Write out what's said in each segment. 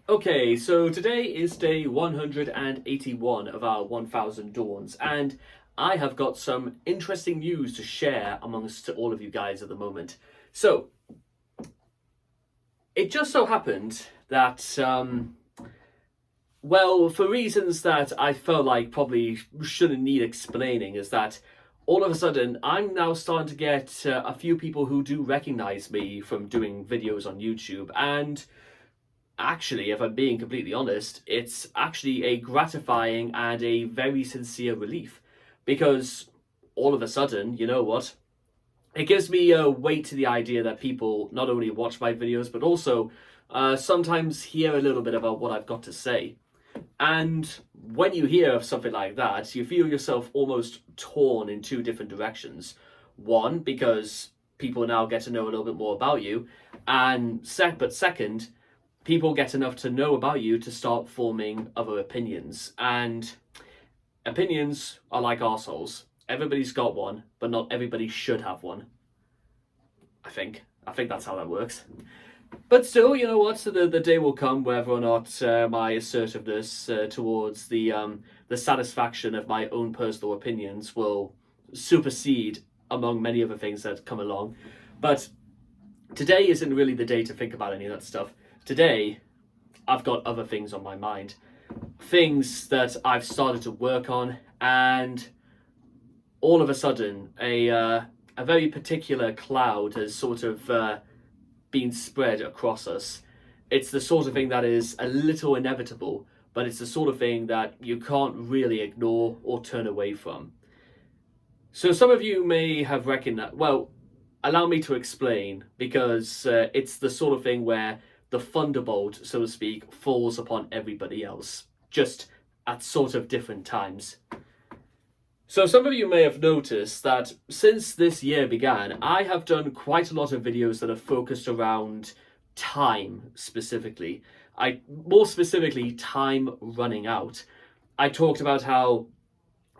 Okay, so today is day 181 of our 1000 Dawns, and I have got some interesting news to share amongst all of you guys at the moment. So, it just so happened that, well, for reasons that I felt like probably shouldn't need explaining, is that all of a sudden I'm now starting to get a few people who do recognize me from doing videos on YouTube, and actually, if I'm being completely honest, it's actually a gratifying and a very sincere relief because all of a sudden, you know what? It gives me a weight to the idea that people not only watch my videos but also sometimes hear a little bit about what I've got to say. And when you hear of something like that, you feel yourself almost torn in two different directions. One, because people now get to know a little bit more about you, and second, people get enough to know about you to start forming other opinions. And opinions are like arseholes. Everybody's got one, but not everybody should have one. I think. I think that's how that works. But still, you know what? So the day will come whether or not my assertiveness towards the satisfaction of my own personal opinions will supersede among many other things that come along. But today isn't really the day to think about any of that stuff. Today, I've got other things on my mind. Things that I've started to work on, and all of a sudden, a very particular cloud has sort of been spread across us. It's the sort of thing that is a little inevitable, but it's the sort of thing that you can't really ignore or turn away from. So some of you may have recognized, well, allow me to explain, because it's the sort of thing where the thunderbolt, so to speak, falls upon everybody else, just at sort of different times. So some of you may have noticed that since this year began, I have done quite a lot of videos that are focused around time specifically. More specifically, time running out. I talked about how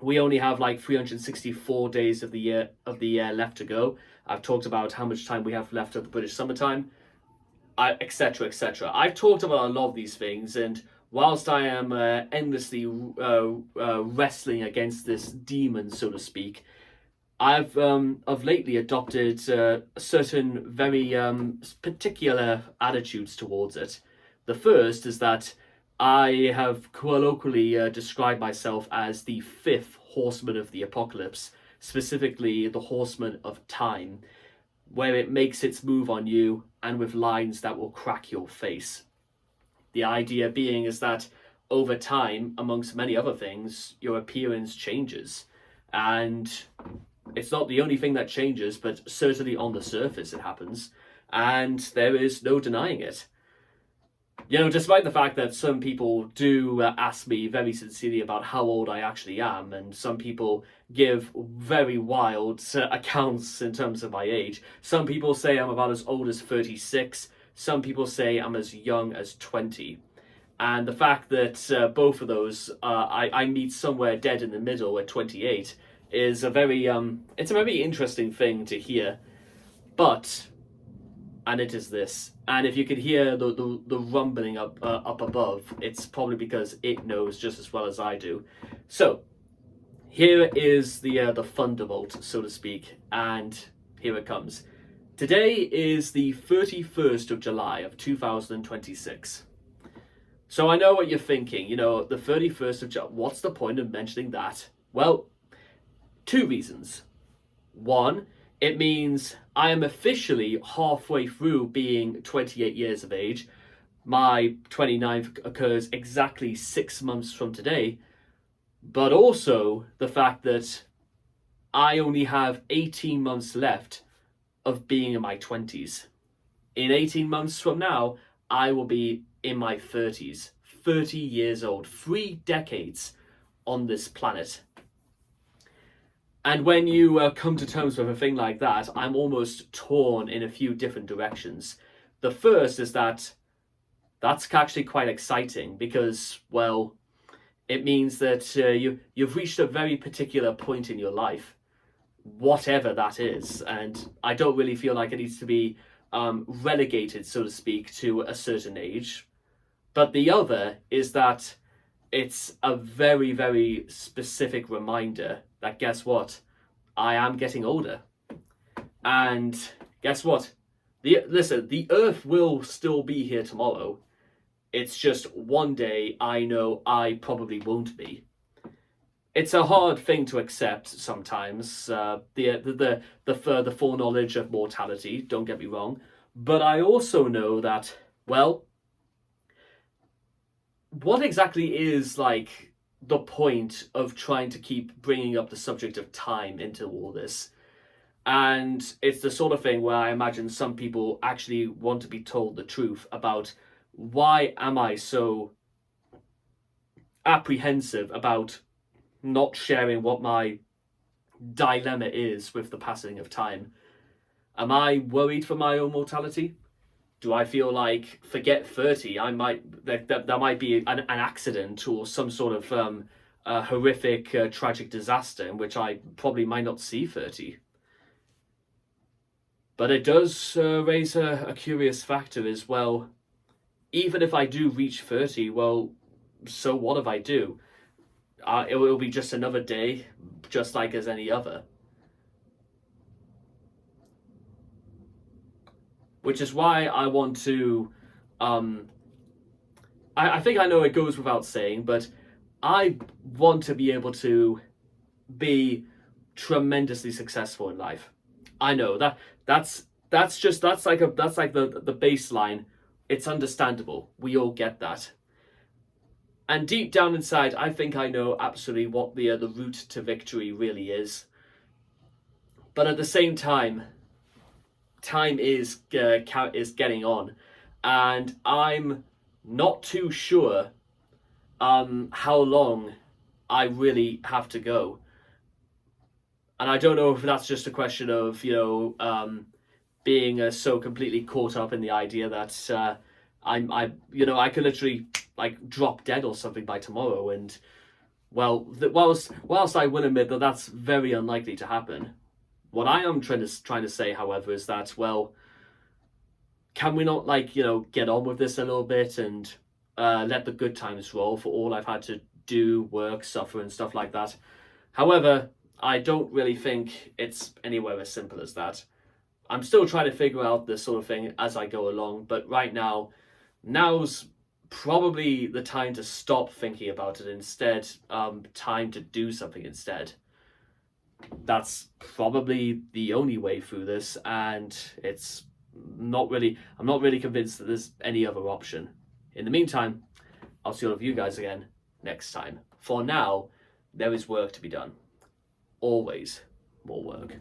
we only have like 364 days of the year left to go. I've talked about how much time we have left of the British summertime, etc., etc. I've talked about a lot of these things, and whilst I am endlessly wrestling against this demon, so to speak, I've of lately adopted certain very particular attitudes towards it. The first is that I have colloquially described myself as the fifth horseman of the apocalypse, specifically the horseman of time, where it makes its move on you and with lines that will crack your face. The idea being is that over time, amongst many other things, your appearance changes. And it's not the only thing that changes, but certainly on the surface it happens. And there is no denying it. You know, despite the fact that some people do ask me very sincerely about how old I actually am, and some people give very wild accounts in terms of my age. Some people say I'm about as old as 36. Some people say I'm as young as 20. And the fact that both of those I meet somewhere dead in the middle at 28 is a very it's a very interesting thing to hear. But, and it is this, and if you could hear the rumbling up above, it's probably because it knows just as well as I do. So here is the thunderbolt, so to speak, and here it comes. Today is the 31st of July of 2026. So I know what you're thinking, you know, the 31st of July, what's the point of mentioning that? Well, two reasons. One, it means I am officially halfway through being 28 years of age. My 29th occurs exactly 6 months from today. But also the fact that I only have 18 months left of being in my 20s. In 18 months from now, I will be in my 30s. 30 years old. 3 decades on this planet. And when you come to terms with a thing like that, I'm almost torn in a few different directions. The first is that that's actually quite exciting because, well, it means that you've reached a very particular point in your life, whatever that is. And I don't really feel like it needs to be relegated, so to speak, to a certain age. But the other is that it's a very, very specific reminder that guess what? I am getting older. And guess what? The Earth will still be here tomorrow. It's just one day I know I probably won't be. It's a hard thing to accept sometimes. The foreknowledge of mortality. Don't get me wrong, but I also know that, well, what exactly is like the point of trying to keep bringing up the subject of time into all this? And it's the sort of thing where I imagine some people actually want to be told the truth about why am I so apprehensive about not sharing what my dilemma is with the passing of time. Am I worried for my own mortality? Do I feel like, forget 30, I might there might be an accident or some sort of horrific tragic disaster in which I probably might not see 30. But it does raise a curious factor as well. Even if I do reach 30, well, so what if I do? It will be just another day, just like as any other. Which is why I want to, I think I know it goes without saying, but I want to be able to be tremendously successful in life. I know that's like the baseline. It's understandable. We all get that. And deep down inside, I think I know absolutely what the route to victory really is. But at the same time, time is getting on, and I'm not too sure how long I really have to go. And I don't know if that's just a question of being so completely caught up in the idea that I could literally like drop dead or something by tomorrow, and well, whilst I will admit that that's very unlikely to happen, what I am trying to say, however, is that, well, can we not get on with this a little bit and let the good times roll for all I've had to do, work, suffer, and stuff like that? However, I don't really think it's anywhere as simple as that. I'm still trying to figure out this sort of thing as I go along, but right now's probably the time to stop thinking about it instead, time to do something instead. That's probably the only way through this, and I'm not really convinced that there's any other option. In the meantime, I'll see all of you guys again next time. For now, there is work to be done. Always more work.